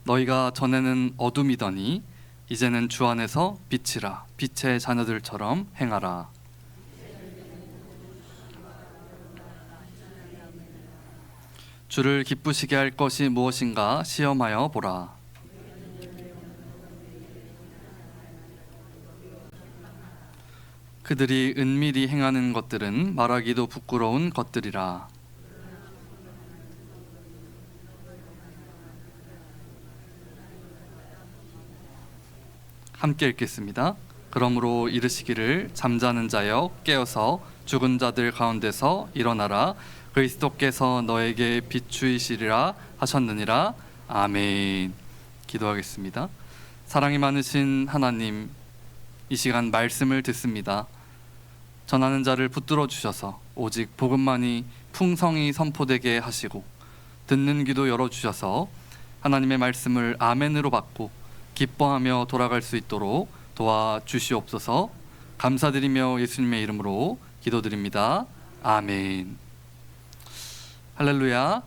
너희가 전에는 어둠이더니 이제는 주 안에서 빛이라. 빛의 자녀들처럼 행하라. 주를 기쁘시게 할 것이 무엇인가 시험하여 보라. 그들이 은밀히 행하는 것들은 말하기도 부끄러운 것들이라. 함께 읽겠습니다. 그러므로 이르시기를 잠자는 자여 깨어서 죽은 자들 가운데서 일어나라. 그리스도께서 너에게 비추이시리라 하셨느니라. 아멘. 기도하겠습니다. 사랑이 많으신 하나님, 이 시간 말씀을 듣습니다. 전하는 자를 붙들어 주셔서 오직 복음만이 풍성히 선포되게 하시고 듣는 귀도 열어주셔서 하나님의 말씀을 아멘으로 받고 기뻐하며 돌아갈 수 있도록 도와주시옵소서. 감사드리며 예수님의 이름으로 기도드립니다. 아멘. 할렐루야.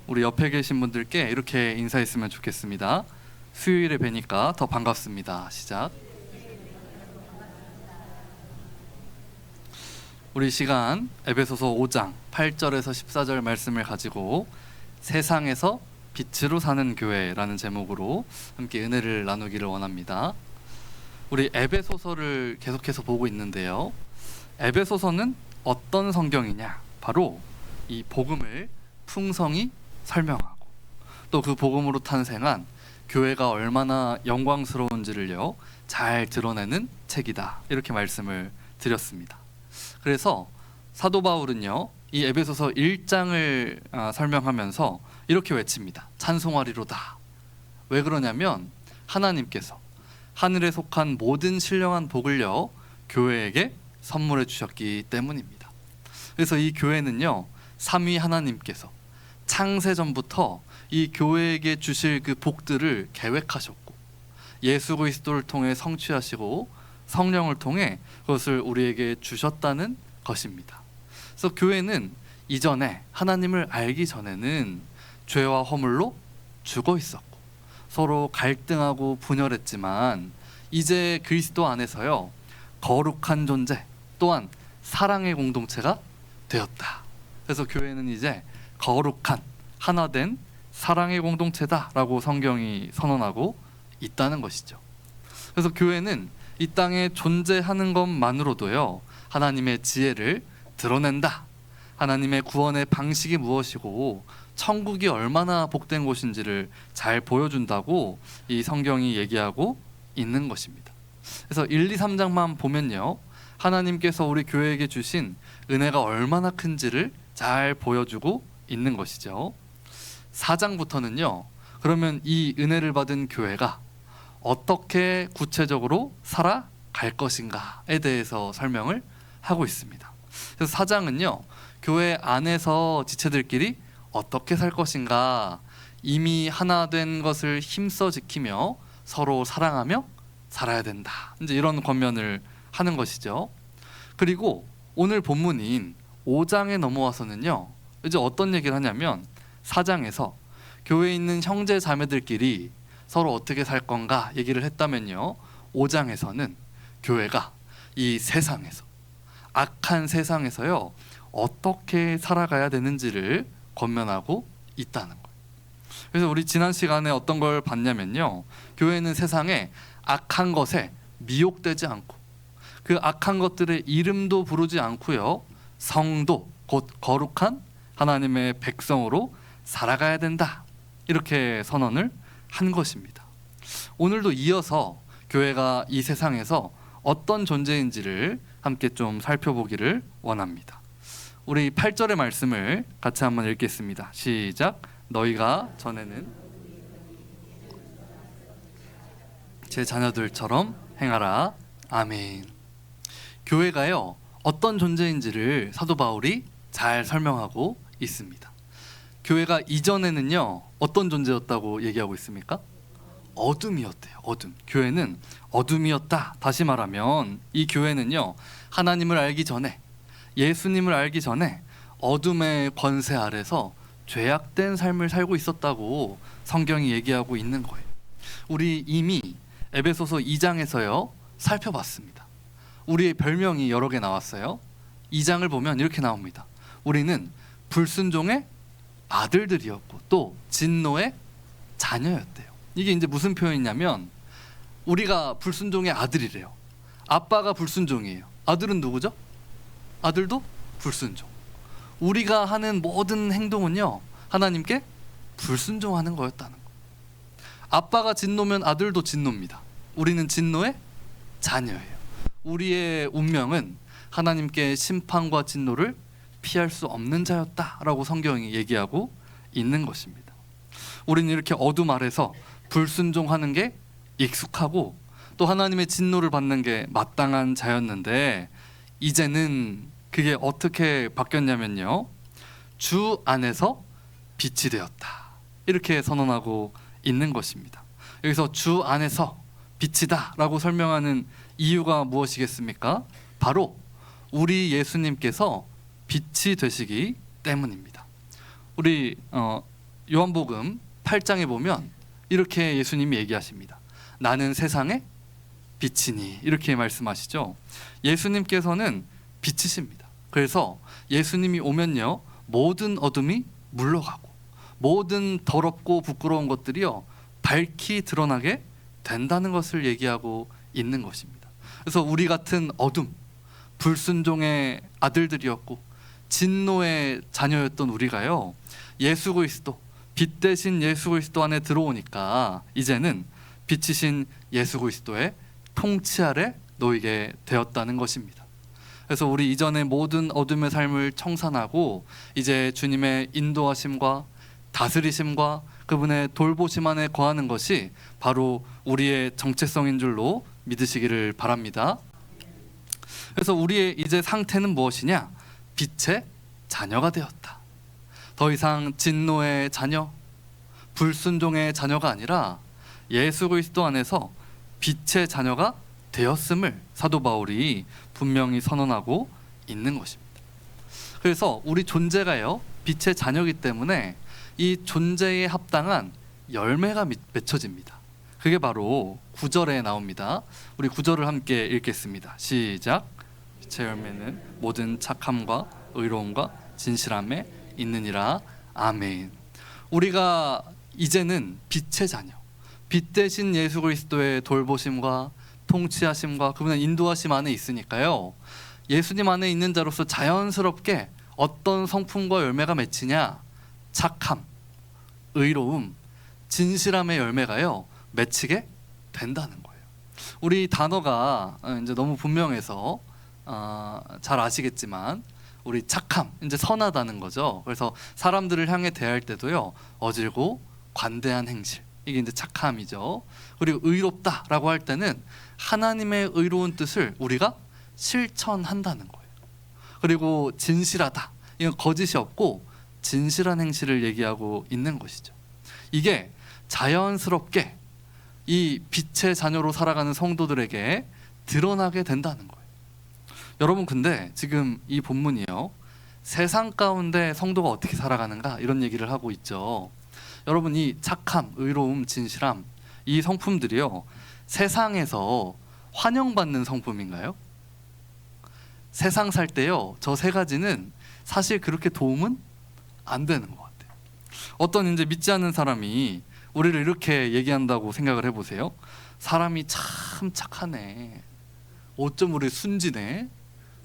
우리 옆에 계신 분들께 이렇게 인사했으면 좋겠습니다. 수요일에 뵈니까 더 반갑습니다. 시작. 우리 시간 에베소서 5장 8절에서 14절 말씀을 가지고 세상에서 빛으로 사는 교회라는 제목으로 함께 은혜를 나누기를 원합니다. 우리 에베소서를 계속해서 보고 있는데요. 에베소서는 어떤 성경이냐? 바로 이 복음을 풍성히 설명하고 또 그 복음으로 탄생한 교회가 얼마나 영광스러운지를요 잘 드러내는 책이다, 이렇게 말씀을 드렸습니다. 그래서 사도 바울은요 이 에베소서 1장을 설명하면서 이렇게 외칩니다. 찬송하리로다. 왜 그러냐면 하나님께서 하늘에 속한 모든 신령한 복을요 교회에게 선물해 주셨기 때문입니다. 그래서 이 교회는요 삼위 하나님께서 창세 전부터 이 교회에게 주실 그 복들을 계획하셨고 예수 그리스도를 통해 성취하시고 성령을 통해 그것을 우리에게 주셨다는 것입니다. 그래서 교회는 이전에 하나님을 알기 전에는 죄와 허물로 죽어 있었고 서로 갈등하고 분열했지만 이제 그리스도 안에서요 거룩한 존재 또한 사랑의 공동체가 되었다. 그래서 교회는 이제 거룩한 하나된 사랑의 공동체다라고 성경이 선언하고 있다는 것이죠. 그래서 교회는 이 땅에 존재하는 것만으로도요 하나님의 지혜를 드러낸다. 하나님의 구원의 방식이 무엇이고 천국이 얼마나 복된 곳인지를 잘 보여준다고 이 성경이 얘기하고 있는 것입니다. 그래서 1, 2, 3장만 보면요 하나님께서 우리 교회에게 주신 은혜가 얼마나 큰지를 잘 보여주고 있는 것이죠. 4장부터는요 그러면 이 은혜를 받은 교회가 어떻게 구체적으로 살아갈 것인가에 대해서 설명을 하고 있습니다. 그래서 4장은요 교회 안에서 지체들끼리 어떻게 살 것인가, 이미 하나 된 것을 힘써 지키며 서로 사랑하며 살아야 된다, 이제 이런 권면을 하는 것이죠. 그리고 오늘 본문인 5장에 넘어와서는요 이제 어떤 얘기를 하냐면 4장에서 교회에 있는 형제 자매들끼리 서로 어떻게 살 건가 얘기를 했다면요 5장에서는 교회가 이 세상에서 악한 세상에서요 어떻게 살아가야 되는지를 권면하고 있다는 거예요. 그래서 우리 지난 시간에 어떤 걸 봤냐면요 교회는 세상에 악한 것에 미혹되지 않고 그 악한 것들의 이름도 부르지 않고요 성도 곧 거룩한 하나님의 백성으로 살아가야 된다, 이렇게 선언을 한 것입니다. 오늘도 이어서 교회가 이 세상에서 어떤 존재인지를 함께 좀 살펴보기를 원합니다. 우리 8절의 말씀을 같이 한번 읽겠습니다. 시작. 너희가 전에는 제 자녀들처럼 행하라. 아멘. 교회가요 어떤 존재인지를 사도 바울이 잘 설명하고 있습니다. 교회가 이전에는요 어떤 존재였다고 얘기하고 있습니까? 어둠이었대요. 어둠. 교회는 어둠이었다. 다시 말하면 이 교회는요 하나님을 알기 전에, 예수님을 알기 전에 어둠의 권세 아래서 죄악된 삶을 살고 있었다고 성경이 얘기하고 있는 거예요. 우리 이미 에베소서 2장에서요 살펴봤습니다. 우리의 별명이 여러 개 나왔어요. 2장을 보면 이렇게 나옵니다. 우리는 불순종의 아들들이었고 또 진노의 자녀였대요. 이게 이제 무슨 표현이냐면 우리가 불순종의 아들이래요. 아빠가 불순종이에요. 아들은 누구죠? 아들도 불순종. 우리가 하는 모든 행동은요 하나님께 불순종하는 거였다는 거. 아빠가 진노면 아들도 진노입니다. 우리는 진노의 자녀예요. 우리의 운명은 하나님께 심판과 진노를 피할 수 없는 자였다라고 성경이 얘기하고 있는 것입니다. 우리는 이렇게 어둠 아래서 불순종하는 게 익숙하고 또 하나님의 진노를 받는 게 마땅한 자였는데 이제는 그게 어떻게 바뀌었냐면요 주 안에서 빛이 되었다 이렇게 선언하고 있는 것입니다. 여기서 주 안에서 빛이다 라고 설명하는 이유가 무엇이겠습니까? 바로 우리 예수님께서 빛이 되시기 때문입니다. 우리 요한복음 8장에 보면 이렇게 예수님이 얘기하십니다. 나는 세상의 빛이니 이렇게 말씀하시죠. 예수님께서는 빛이십니다. 그래서 예수님이 오면요 모든 어둠이 물러가고 모든 더럽고 부끄러운 것들이요 밝히 드러나게 된다는 것을 얘기하고 있는 것입니다. 그래서 우리 같은 어둠, 불순종의 아들들이었고 진노의 자녀였던 우리가요 예수 그리스도, 빛 대신 예수 그리스도 안에 들어오니까 이제는 빛이신 예수 그리스도의 통치 아래 놓이게 되었다는 것입니다. 그래서 우리 이전의 모든 어둠의 삶을 청산하고 이제 주님의 인도하심과 다스리심과 그분의 돌보심 안에 거하는 것이 바로 우리의 정체성인 줄로 믿으시기를 바랍니다. 그래서 우리의 이제 상태는 무엇이냐? 빛의 자녀가 되었다. 더 이상 진노의 자녀, 불순종의 자녀가 아니라 예수 그리스도 안에서 빛의 자녀가 되었음을 사도 바울이 분명히 선언하고 있는 것입니다. 그래서 우리 존재가요 빛의 자녀이기 때문에 이 존재에 합당한 열매가 맺혀집니다. 그게 바로 9절에 나옵니다. 우리 9절을 함께 읽겠습니다. 시작. 빛의 열매는 모든 착함과 의로움과 진실함에 있느니라. 아멘. 우리가 이제는 빛의 자녀, 빛 대신 예수 그리스도의 돌보심과 통치하심과 그분의 인도하심 안에 있으니까요 예수님 안에 있는 자로서 자연스럽게 어떤 성품과 열매가 맺히냐? 착함, 의로움, 진실함의 열매가요 맺히게 된다는 거예요. 우리 단어가 이제 너무 분명해서 잘 아시겠지만 우리 착함, 이제 선하다는 거죠. 그래서 사람들을 향해 대할 때도요 어질고 관대한 행실, 이게 이제 착함이죠. 그리고 의롭다라고 할 때는 하나님의 의로운 뜻을 우리가 실천한다는 거예요. 그리고 진실하다, 이건 거짓이 없고 진실한 행실을 얘기하고 있는 것이죠. 이게 자연스럽게 이 빛의 자녀로 살아가는 성도들에게 드러나게 된다는 거예요. 여러분 근데 지금 이 본문이요 세상 가운데 성도가 어떻게 살아가는가 이런 얘기를 하고 있죠. 여러분 이 착함, 의로움, 진실함 이 성품들이요 세상에서 환영받는 성품인가요? 세상 살 때요 저 세 가지는 사실 그렇게 도움은 안 되는 것 같아요. 어떤 이제 믿지 않는 사람이 우리를 이렇게 얘기한다고 생각을 해보세요. 사람이 참 착하네, 어쩜 우리 순진해.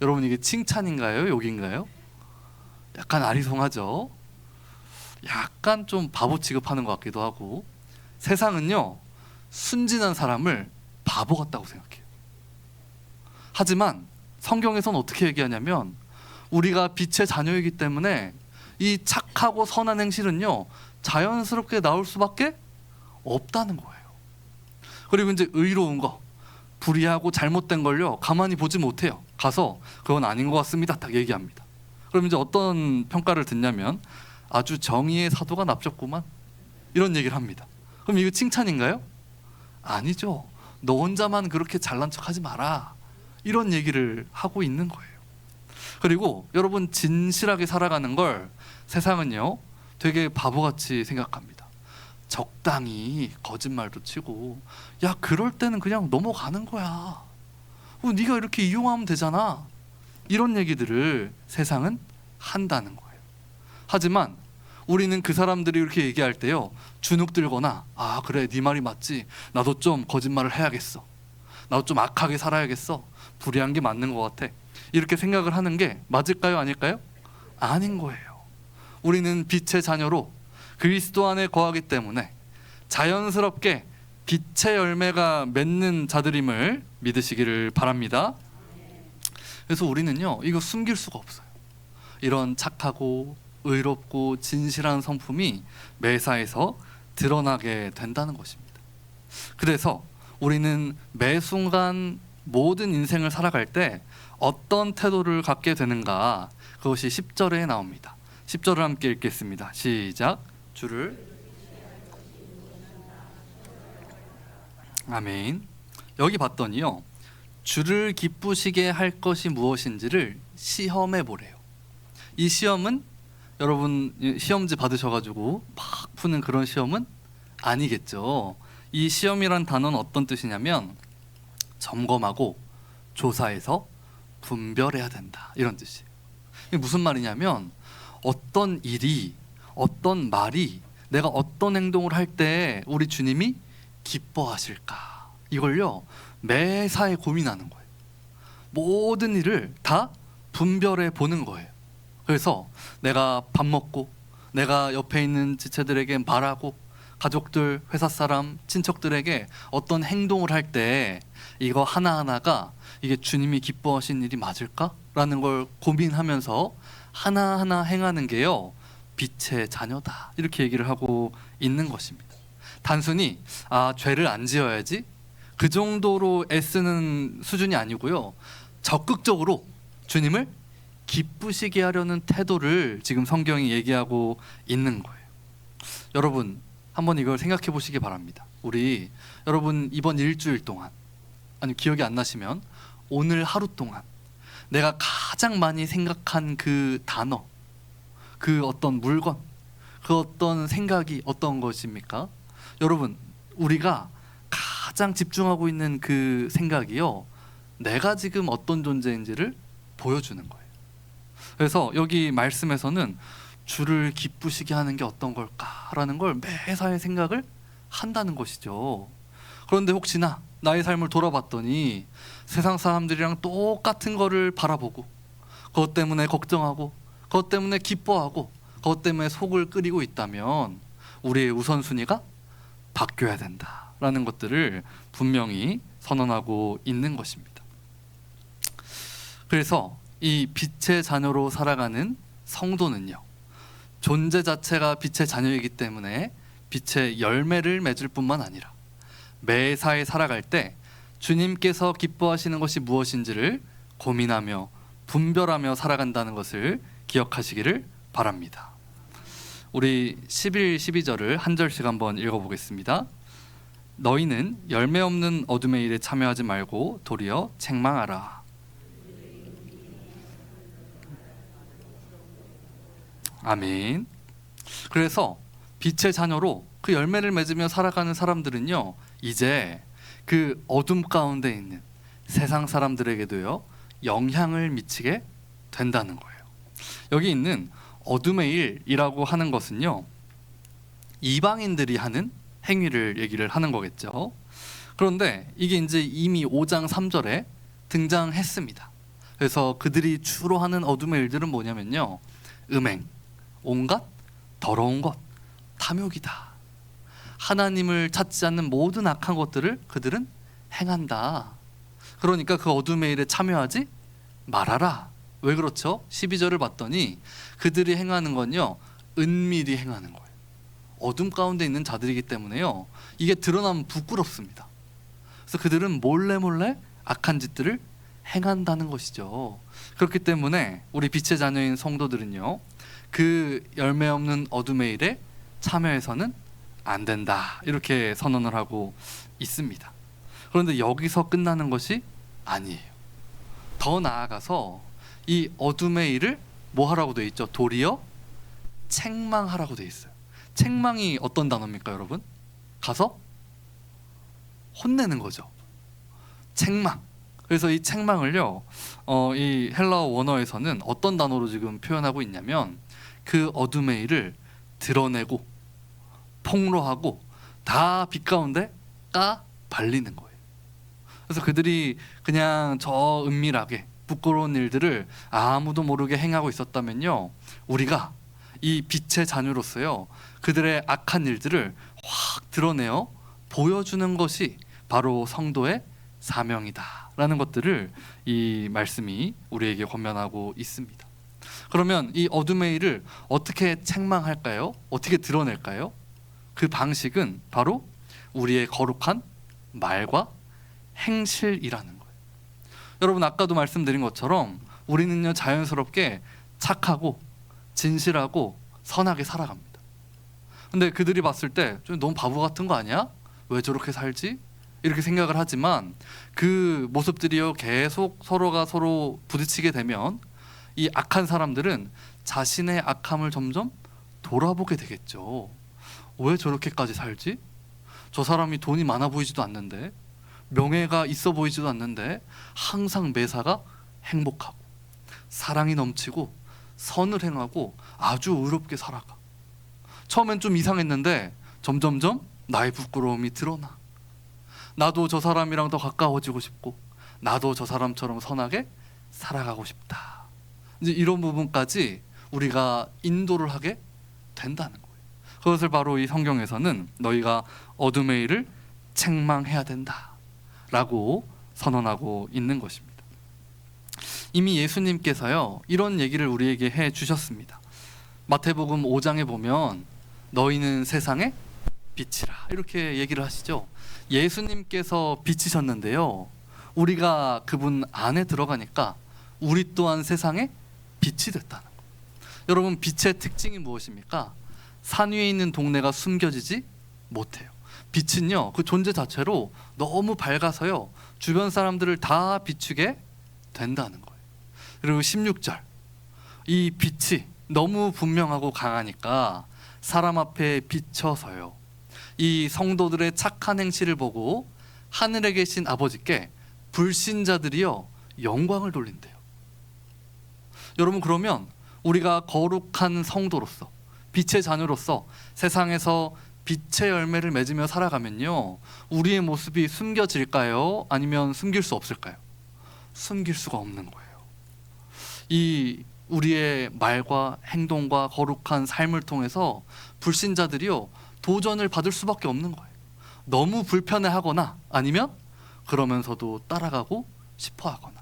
여러분 이게 칭찬인가요? 욕인가요? 약간 아리송하죠. 약간 좀 바보 취급하는 것 같기도 하고. 세상은요 순진한 사람을 바보 같다고 생각해요. 하지만 성경에서는 어떻게 얘기하냐면 우리가 빛의 자녀이기 때문에 이 착하고 선한 행실은요 자연스럽게 나올 수밖에 없다는 거예요. 그리고 이제 의로운 거, 불의하고 잘못된 걸요 가만히 보지 못해요. 가서 그건 아닌 것 같습니다 딱 얘기합니다. 그럼 이제 어떤 평가를 듣냐면 아주 정의의 사도가 납셨구만 이런 얘기를 합니다. 그럼 이거 칭찬인가요? 아니죠. 너 혼자만 그렇게 잘난 척하지 마라 이런 얘기를 하고 있는 거예요. 그리고 여러분 진실하게 살아가는 걸 세상은요 되게 바보같이 생각합니다. 적당히 거짓말도 치고, 야 그럴 때는 그냥 넘어가는 거야. 네가 이렇게 이용하면 되잖아. 이런 얘기들을 세상은 한다는 거예요. 하지만 우리는 그 사람들이 이렇게 얘기할 때요, 주눅 들거나 아 그래 네 말이 맞지, 나도 좀 거짓말을 해야겠어, 나도 좀 악하게 살아야겠어, 불의한 게 맞는 것 같아, 이렇게 생각을 하는 게 맞을까요? 아닐까요? 아닌 거예요. 우리는 빛의 자녀로 그리스도 안에 거하기 때문에 자연스럽게 빛의 열매가 맺는 자들임을 믿으시기를 바랍니다. 그래서 우리는요, 이거 숨길 수가 없어요. 이런 착하고 의롭고 진실한 성품이 매사에서 드러나게 된다는 것입니다. 그래서 우리는 매 순간 모든 인생을 살아갈 때 어떤 태도를 갖게 되는가, 그것이 10절에 나옵니다. 10절을 함께 읽겠습니다. 시작. 주를, 아멘. 여기 봤더니요, 주를 기쁘시게 할 것이 무엇인지를 시험해 보래요. 이 시험은 여러분 시험지 받으셔가지고 막 푸는 그런 시험은 아니겠죠. 이 시험이란 단어는 어떤 뜻이냐면 점검하고 조사해서 분별해야 된다, 이런 뜻이에요. 이게 무슨 말이냐면 어떤 일이, 어떤 말이, 내가 어떤 행동을 할 때 우리 주님이 기뻐하실까, 이걸요 매사에 고민하는 거예요. 모든 일을 다 분별해 보는 거예요. 그래서 내가 밥 먹고, 내가 옆에 있는 지체들에게 말하고, 가족들, 회사 사람, 친척들에게 어떤 행동을 할 때 이거 하나하나가 이게 주님이 기뻐하신 일이 맞을까? 라는 걸 고민하면서 하나하나 행하는 게요, 빛의 자녀다, 이렇게 얘기를 하고 있는 것입니다. 단순히 죄를 안 지어야지, 그 정도로 애쓰는 수준이 아니고요, 적극적으로 주님을 기쁘시게 하려는 태도를 지금 성경이 얘기하고 있는 거예요. 여러분 한번 이걸 생각해 보시기 바랍니다. 우리 여러분 이번 일주일 동안, 아니 기억이 안 나시면 오늘 하루 동안 내가 가장 많이 생각한 그 단어, 그 어떤 물건, 그 어떤 생각이 어떤 것입니까? 여러분 우리가 가장 집중하고 있는 그 생각이요, 내가 지금 어떤 존재인지를 보여주는 거예요. 그래서 여기 말씀에서는 주를 기쁘시게 하는 게 어떤 걸까라는 걸 매사에 생각을 한다는 것이죠. 그런데 혹시나 나의 삶을 돌아봤더니 세상 사람들이랑 똑같은 거를 바라보고, 그것 때문에 걱정하고, 그것 때문에 기뻐하고, 그것 때문에 속을 끓이고 있다면 우리의 우선순위가 바뀌어야 된다라는 것들을 분명히 선언하고 있는 것입니다. 그래서 이 빛의 자녀로 살아가는 성도는요, 존재 자체가 빛의 자녀이기 때문에 빛의 열매를 맺을 뿐만 아니라 매사에 살아갈 때 주님께서 기뻐하시는 것이 무엇인지를 고민하며 분별하며 살아간다는 것을 기억하시기를 바랍니다. 우리 11, 12절을 한 절씩 한번 읽어보겠습니다. 너희는 열매 없는 어둠의 일에 참여하지 말고 도리어 책망하라. 아멘. 그래서 빛의 자녀로 그 열매를 맺으며 살아가는 사람들은요, 이제 그 어둠 가운데 있는 세상 사람들에게도요 영향을 미치게 된다는 거예요. 여기 있는 어둠의 일이라고 하는 것은요, 이방인들이 하는 행위를 얘기를 하는 거겠죠. 그런데 이게 이제 이미 5장 3절에 등장했습니다. 그래서 그들이 주로 하는 어둠의 일들은 뭐냐면요, 음행, 온갖 더러운 것, 탐욕이다. 하나님을 찾지 않는 모든 악한 것들을 그들은 행한다. 그러니까 그 어둠의 일에 참여하지 말아라. 왜 그렇죠? 12절을 봤더니 그들이 행하는 건요, 은밀히 행하는 거예요. 어둠 가운데 있는 자들이기 때문에요, 이게 드러나면 부끄럽습니다. 그래서 그들은 몰래 악한 짓들을 행한다는 것이죠. 그렇기 때문에 우리 빛의 자녀인 성도들은요, 그 열매 없는 어둠의 일에 참여해서는 안 된다, 이렇게 선언을 하고 있습니다. 그런데 여기서 끝나는 것이 아니에요. 더 나아가서 이 어둠의 일을 뭐 하라고 돼 있죠? 도리어 책망하라고 돼 있어요. 책망이 어떤 단어입니까, 여러분? 가서 혼내는 거죠. 책망. 그래서 이 책망을요, 이 헬라어 원어에서는 어떤 단어로 지금 표현하고 있냐면 그 어둠의 일을 드러내고 폭로하고 다 빛 가운데 까 발리는 거예요. 그래서 그들이 그냥 저 은밀하게 부끄러운 일들을 아무도 모르게 행하고 있었다면요, 우리가 이 빛의 자녀로서요 그들의 악한 일들을 확 드러내어 보여주는 것이 바로 성도의 사명이다 라는 것들을 이 말씀이 우리에게 권면하고 있습니다. 그러면 이 어둠의 일을 어떻게 책망할까요? 어떻게 드러낼까요? 그 방식은 바로 우리의 거룩한 말과 행실이라는 거예요. 여러분, 아까도 말씀드린 것처럼 우리는요 자연스럽게 착하고 진실하고 선하게 살아갑니다. 근데 그들이 봤을 때 좀 너무 바보 같은 거 아니야? 왜 저렇게 살지? 이렇게 생각을 하지만 그 모습들이요 계속 서로가 서로 부딪히게 되면 이 악한 사람들은 자신의 악함을 점점 돌아보게 되겠죠. 왜 저렇게까지 살지? 저 사람이 돈이 많아 보이지도 않는데, 명예가 있어 보이지도 않는데 항상 매사가 행복하고 사랑이 넘치고 선을 행하고 아주 의롭게 살아가. 처음엔 좀 이상했는데 점점점 나의 부끄러움이 드러나. 나도 저 사람이랑 더 가까워지고 싶고 나도 저 사람처럼 선하게 살아가고 싶다. 이제 이런 부분까지 우리가 인도를 하게 된다는 거예요. 그것을 바로 이 성경에서는 너희가 어둠의 일을 책망해야 된다 라고 선언하고 있는 것입니다. 이미 예수님께서요 이런 얘기를 우리에게 해 주셨습니다. 마태복음 5장에 보면 너희는 세상의 빛이라 이렇게 얘기를 하시죠. 예수님께서 빛이셨는데요, 우리가 그분 안에 들어가니까 우리 또한 세상의 빛이 됐다는 거예요. 여러분, 빛의 특징이 무엇입니까? 산 위에 있는 동네가 숨겨지지 못해요. 빛은요 그 존재 자체로 너무 밝아서요 주변 사람들을 다 비추게 된다는 거예요. 그리고 16절, 이 빛이 너무 분명하고 강하니까 사람 앞에 비춰서요 이 성도들의 착한 행실을 보고 하늘에 계신 아버지께 불신자들이요 영광을 돌린대요. 여러분, 그러면 우리가 거룩한 성도로서 빛의 자녀로서 세상에서 빛의 열매를 맺으며 살아가면요 우리의 모습이 숨겨질까요? 아니면 숨길 수 없을까요? 숨길 수가 없는 거예요. 이 우리의 말과 행동과 거룩한 삶을 통해서 불신자들이요 도전을 받을 수밖에 없는 거예요. 너무 불편해하거나 아니면 그러면서도 따라가고 싶어 하거나.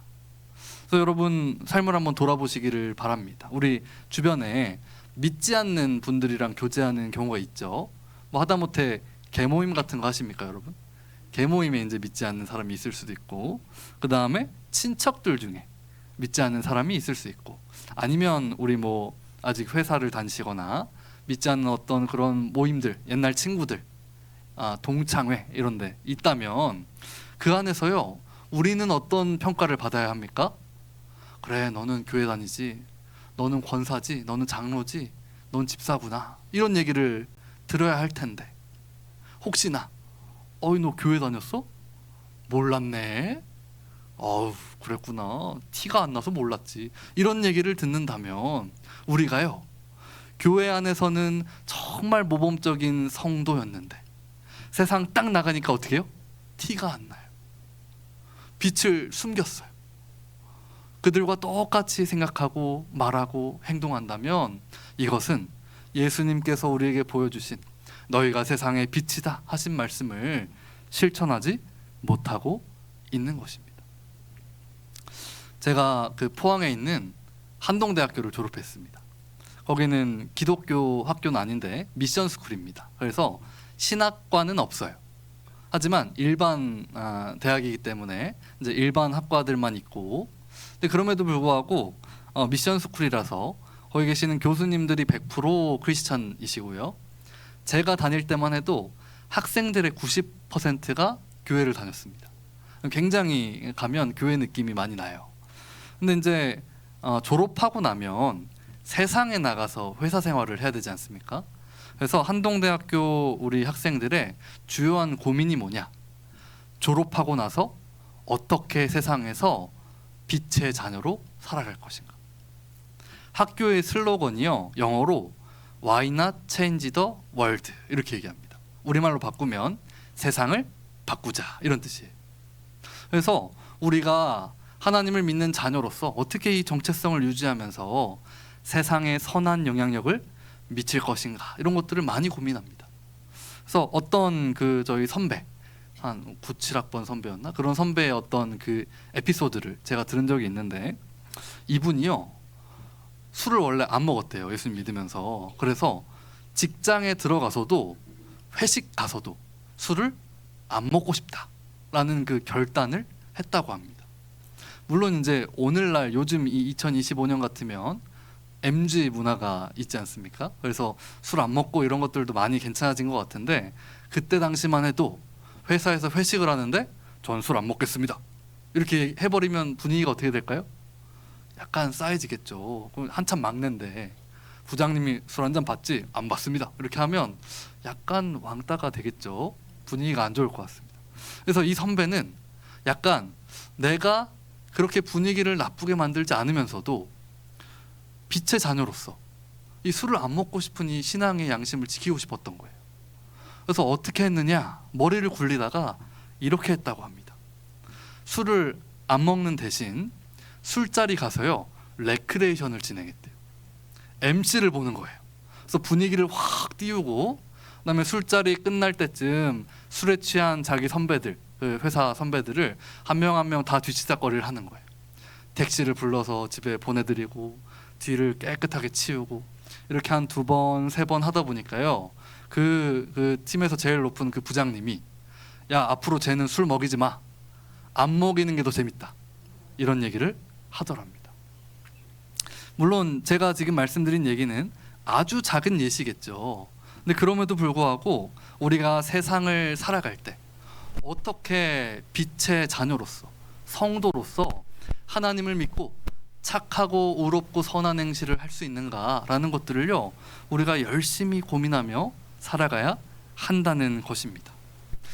그래서 여러분, 삶을 한번 돌아보시기를 바랍니다. 우리 주변에 믿지 않는 분들이랑 교제하는 경우가 있죠. 뭐 하다못해 개모임 같은 거 하십니까, 여러분? 개모임에 이제 믿지 않는 사람이 있을 수도 있고, 그 다음에 친척들 중에 믿지 않는 사람이 있을 수 있고, 아니면 우리 뭐 아직 회사를 다니시거나 믿지 않는 어떤 그런 모임들, 옛날 친구들, 동창회 이런 데 있다면 그 안에서요 우리는 어떤 평가를 받아야 합니까? 그래, 너는 교회 다니지, 너는 권사지, 너는 장로지, 넌 집사구나, 이런 얘기를 들어야 할 텐데, 혹시나 어이 너 교회 다녔어? 몰랐네. 어우 그랬구나, 티가 안 나서 몰랐지, 이런 얘기를 듣는다면 우리가요 교회 안에서는 정말 모범적인 성도였는데 세상 딱 나가니까 어떻게 해요? 티가 안 나요. 빛을 숨겼어요. 그들과 똑같이 생각하고 말하고 행동한다면 이것은 예수님께서 우리에게 보여주신 너희가 세상의 빛이다 하신 말씀을 실천하지 못하고 있는 것입니다. 제가 그 포항에 있는 한동대학교를 졸업했습니다. 거기는 기독교 학교는 아닌데 미션 스쿨입니다. 그래서 신학과는 없어요. 하지만 일반 대학이기 때문에 이제 일반 학과들만 있고, 근데 그럼에도 불구하고 미션 스쿨이라서 거기 계시는 교수님들이 100% 크리스찬이시고요. 제가 다닐 때만 해도 학생들의 90%가 교회를 다녔습니다. 굉장히 가면 교회 느낌이 많이 나요. 근데 이제 졸업하고 나면 세상에 나가서 회사 생활을 해야 되지 않습니까? 그래서 한동대학교 우리 학생들의 주요한 고민이 뭐냐? 졸업하고 나서 어떻게 세상에서 빛의 자녀로 살아갈 것인가? 학교의 슬로건이요, 영어로 Why not change the world 이렇게 얘기합니다. 우리말로 바꾸면 세상을 바꾸자 이런 뜻이에요. 그래서 우리가 하나님을 믿는 자녀로서 어떻게 이 정체성을 유지하면서 세상에 선한 영향력을 미칠 것인가 이런 것들을 많이 고민합니다. 그래서 어떤 저희 선배 한 9, 7학번 선배였나? 그런 선배의 어떤 그 에피소드를 제가 들은 적이 있는데 이분이요 술을 원래 안 먹었대요. 예수님 믿으면서. 그래서 직장에 들어가서도 회식 가서도 술을 안 먹고 싶다라는 그 결단을 했다고 합니다. 물론 이제 오늘날 요즘 이 2025년 같으면 MG 문화가 있지 않습니까? 그래서 술 안 먹고 이런 것들도 많이 괜찮아진 것 같은데 그때 당시만 해도 회사에서 회식을 하는데 전 술 안 먹겠습니다 이렇게 해버리면 분위기가 어떻게 될까요? 약간 싸해지겠죠. 한참 막내인데 부장님이 술 한 잔 받지? 안 받습니다 이렇게 하면 약간 왕따가 되겠죠. 분위기가 안 좋을 것 같습니다. 그래서 이 선배는 약간 내가 그렇게 분위기를 나쁘게 만들지 않으면서도 빛의 자녀로서 이 술을 안 먹고 싶은 이 신앙의 양심을 지키고 싶었던 거예요. 그래서 어떻게 했느냐? 머리를 굴리다가 이렇게 했다고 합니다. 술을 안 먹는 대신 술자리 가서요 레크레이션을 진행했대요. MC를 보는 거예요. 그래서 분위기를 확 띄우고 그다음에 술자리 끝날 때쯤 술에 취한 자기 선배들, 그 회사 선배들을 한 명 한 명 다 뒤치다거리를 하는 거예요. 택시를 불러서 집에 보내드리고 뒤를 깨끗하게 치우고 이렇게 한 2번, 3번 하다 보니까요 그 팀에서 제일 높은 그 부장님이 야 앞으로 쟤는 술 먹이지 마. 안 먹이는 게 더 재밌다. 이런 얘기를 하더랍니다. 물론 제가 지금 말씀드린 얘기는 아주 작은 예시겠죠. 근데 그럼에도 불구하고 우리가 세상을 살아갈 때 어떻게 빛의 자녀로서 성도로서 하나님을 믿고 착하고 의롭고 선한 행실을 할 수 있는가라는 것들을요 우리가 열심히 고민하며 살아가야 한다는 것입니다.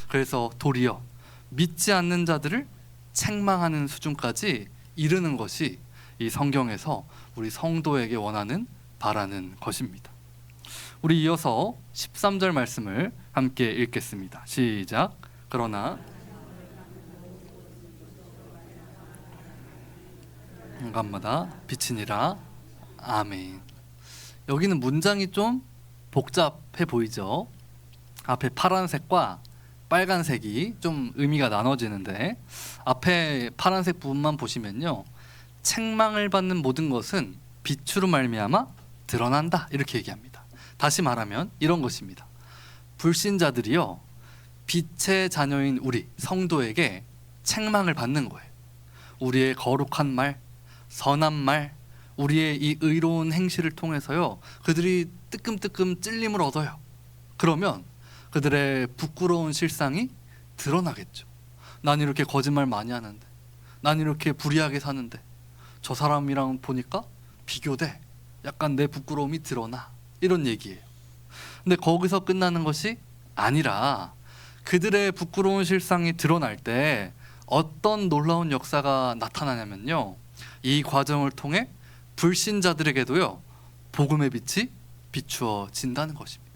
그래서 도리어 믿지 않는 자들을 책망하는 수준까지 이르는 것이 이 성경에서 우리 성도에게 원하는 바라는 것입니다. 우리 이어서 13절 말씀을 함께 읽겠습니다. 시작. 그러나 인간마다 빛이니라. 아멘. 여기는 문장이 좀 복잡해 보이죠. 앞에 파란색과 빨간색이 좀 의미가 나눠지는데 앞에 파란색 부분만 보시면요 책망을 받는 모든 것은 빛으로 말미암아 드러난다 이렇게 얘기합니다. 다시 말하면 이런 것입니다. 불신자들이요 빛의 자녀인 우리 성도에게 책망을 받는 거예요. 우리의 거룩한 말, 선한 말, 우리의 이 의로운 행실을 통해서요 그들이 뜨끔뜨끔 찔림을 얻어요. 그러면 그들의 부끄러운 실상이 드러나겠죠. 난 이렇게 거짓말 많이 하는데, 난 이렇게 불의하게 사는데 저 사람이랑 보니까 비교돼. 약간 내 부끄러움이 드러나. 이런 얘기예요. 근데 거기서 끝나는 것이 아니라 그들의 부끄러운 실상이 드러날 때 어떤 놀라운 역사가 나타나냐면요 이 과정을 통해 불신자들에게도요 복음의 빛이 비추어진다는 것입니다.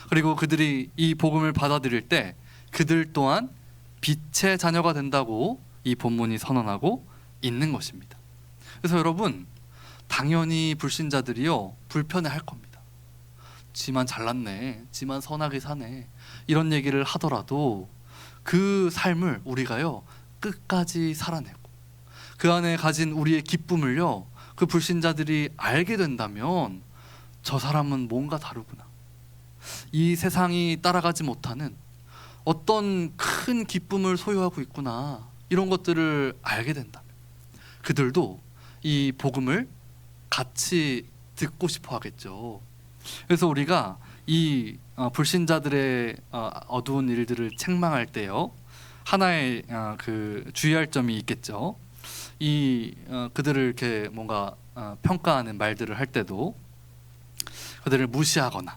그리고 그들이 이 복음을 받아들일 때 그들 또한 빛의 자녀가 된다고 이 본문이 선언하고 있는 것입니다. 그래서 여러분 당연히 불신자들이요 불편해할 겁니다. 지만 잘났네, 지만 선하게 사네 이런 얘기를 하더라도 그 삶을 우리가요 끝까지 살아내고 그 안에 가진 우리의 기쁨을요 그 불신자들이 알게 된다면 저 사람은 뭔가 다르구나, 이 세상이 따라가지 못하는 어떤 큰 기쁨을 소유하고 있구나, 이런 것들을 알게 된다면 그들도 이 복음을 같이 듣고 싶어 하겠죠. 그래서 우리가 이 불신자들의 어두운 일들을 책망할 때요 하나의 그 주의할 점이 있겠죠. 이 그들을 이렇게 뭔가 평가하는 말들을 할 때도 그들을 무시하거나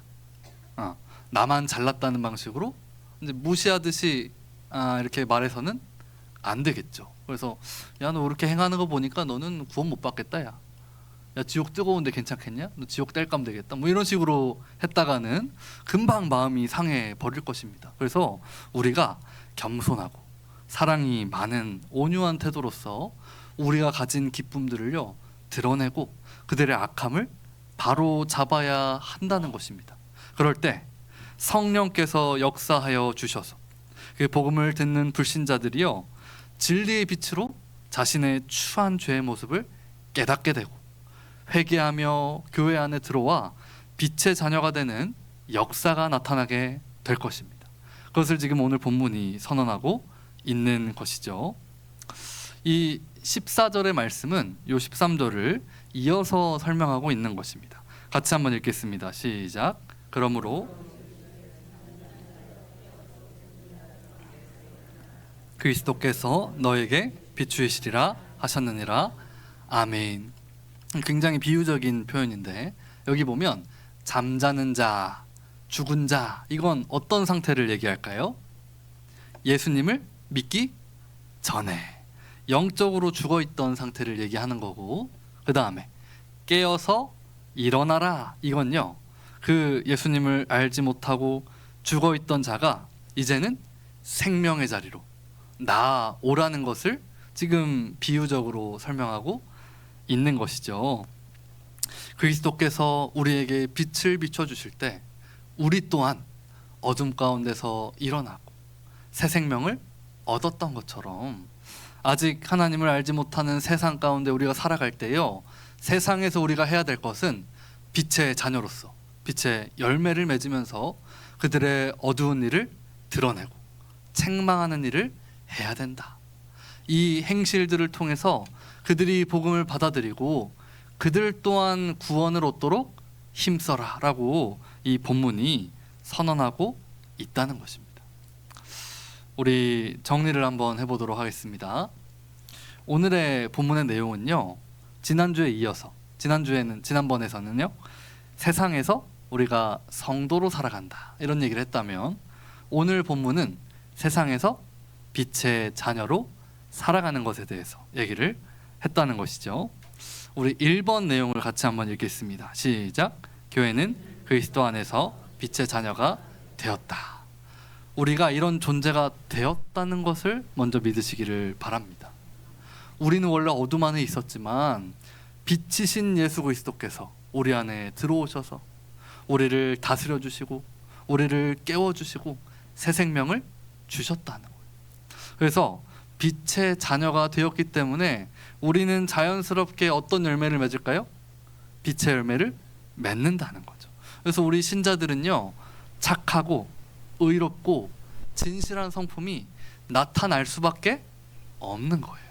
나만 잘났다는 방식으로 이제 무시하듯이 이렇게 말해서는 안 되겠죠. 그래서 야, 너 이렇게 행하는 거 보니까 너는 구원 못 받겠다. 야 지옥 뜨거운데 괜찮겠냐? 너 지옥 땔감 되겠다. 뭐 이런 식으로 했다가는 금방 마음이 상해 버릴 것입니다. 그래서 우리가 겸손하고 사랑이 많은 온유한 태도로서 우리가 가진 기쁨들을요 드러내고 그들의 악함을 바로 잡아야 한다는 것입니다. 그럴 때 성령께서 역사하여 주셔서 그 복음을 듣는 불신자들이요 진리의 빛으로 자신의 추한 죄의 모습을 깨닫게 되고 회개하며 교회 안에 들어와 빛의 자녀가 되는 역사가 나타나게 될 것입니다. 그것을 지금 오늘 본문이 선언하고 있는 것이죠. 이 14절의 말씀은 요 13절을 이어서 설명하고 있는 것입니다. 같이 한번 읽겠습니다. 시작. 그러므로 그리스도께서 너에게 비추이시리라 하셨느니라. 아멘. 굉장히 비유적인 표현인데 여기 보면 잠자는 자, 죽은 자, 이건 어떤 상태를 얘기할까요? 예수님을 믿기 전에 영적으로 죽어있던 상태를 얘기하는 거고, 그 다음에 깨어서 일어나라, 이건요 그 예수님을 알지 못하고 죽어있던 자가 이제는 생명의 자리로 나오라는 것을 지금 비유적으로 설명하고 있는 것이죠. 그리스도께서 우리에게 빛을 비춰주실 때 우리 또한 어둠 가운데서 일어나고 새 생명을 얻었던 것처럼 아직 하나님을 알지 못하는 세상 가운데 우리가 살아갈 때요 세상에서 우리가 해야 될 것은 빛의 자녀로서 빛의 열매를 맺으면서 그들의 어두운 일을 드러내고 책망하는 일을 해야 된다. 이 행실들을 통해서 그들이 복음을 받아들이고 그들 또한 구원을 얻도록 힘써라 라고 이 본문이 선언하고 있다는 것입니다. 우리 정리를 한번 해보도록 하겠습니다. 오늘의 본문의 내용은요 지난주에 이어서 지난번에서는요 세상에서 우리가 성도로 살아간다 이런 얘기를 했다면 오늘 본문은 세상에서 빛의 자녀로 살아가는 것에 대해서 얘기를 했다는 것이죠. 우리 1번 내용을 같이 한번 읽겠습니다. 시작. 교회는 그리스도 안에서 빛의 자녀가 되었다. 우리가 이런 존재가 되었다는 것을 먼저 믿으시기를 바랍니다. 우리는 원래 어둠 안에 있었지만 빛이신 예수 그리스도께서 우리 안에 들어오셔서 우리를 다스려 주시고 우리를 깨워 주시고 새 생명을 주셨다는 거예요. 그래서 빛의 자녀가 되었기 때문에 우리는 자연스럽게 어떤 열매를 맺을까요? 빛의 열매를 맺는다는 거죠. 그래서 우리 신자들은요 착하고 의롭고 진실한 성품이 나타날 수밖에 없는 거예요.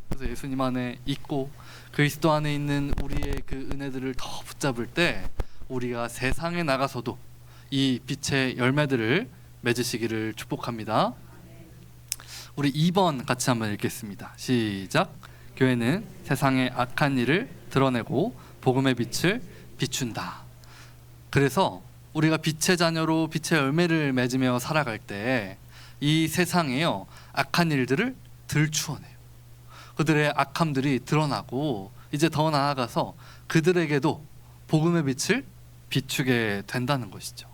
그래서 예수님 안에 있고 그리스도 안에 있는 우리의 그 은혜들을 더 붙잡을 때 우리가 세상에 나가서도 이 빛의 열매들을 맺으시기를 축복합니다. 우리 2번 같이 한번 읽겠습니다. 시작. 교회는 세상의 악한 일을 드러내고 복음의 빛을 비춘다. 그래서 우리가 빛의 자녀로 빛의 열매를 맺으며 살아갈 때 이 세상에요 악한 일들을 들추어내요. 그들의 악함들이 드러나고 이제 더 나아가서 그들에게도 복음의 빛을 비추게 된다는 것이죠.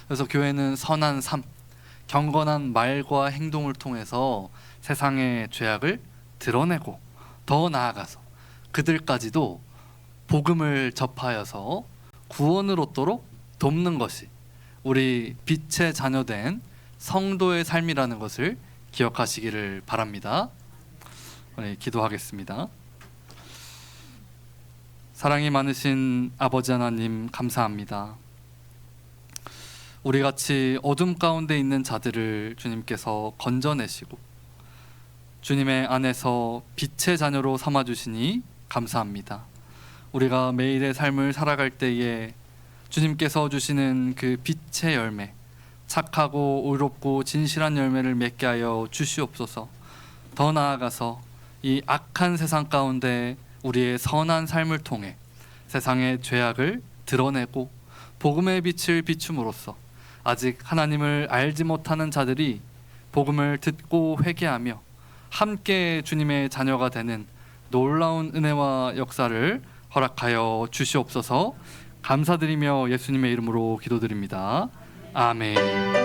그래서 교회는 선한 삶, 경건한 말과 행동을 통해서 세상의 죄악을 드러내고 더 나아가서 그들까지도 복음을 접하여서 구원을 얻도록 돕는 것이 우리 빛의 자녀된 성도의 삶이라는 것을 기억하시기를 바랍니다. 네, 기도하겠습니다. 사랑이 많으신 아버지 하나님 감사합니다. 우리같이 어둠 가운데 있는 자들을 주님께서 건져내시고 주님의 안에서 빛의 자녀로 삼아주시니 감사합니다. 우리가 매일의 삶을 살아갈 때에 주님께서 주시는 그 빛의 열매, 착하고 의롭고 진실한 열매를 맺게 하여 주시옵소서. 더 나아가서 이 악한 세상 가운데 우리의 선한 삶을 통해 세상의 죄악을 드러내고 복음의 빛을 비춤으로써 아직 하나님을 알지 못하는 자들이 복음을 듣고 회개하며 함께 주님의 자녀가 되는 놀라운 은혜와 역사를 허락하여 주시옵소서. 감사드리며 예수님의 이름으로 기도드립니다. 아멘.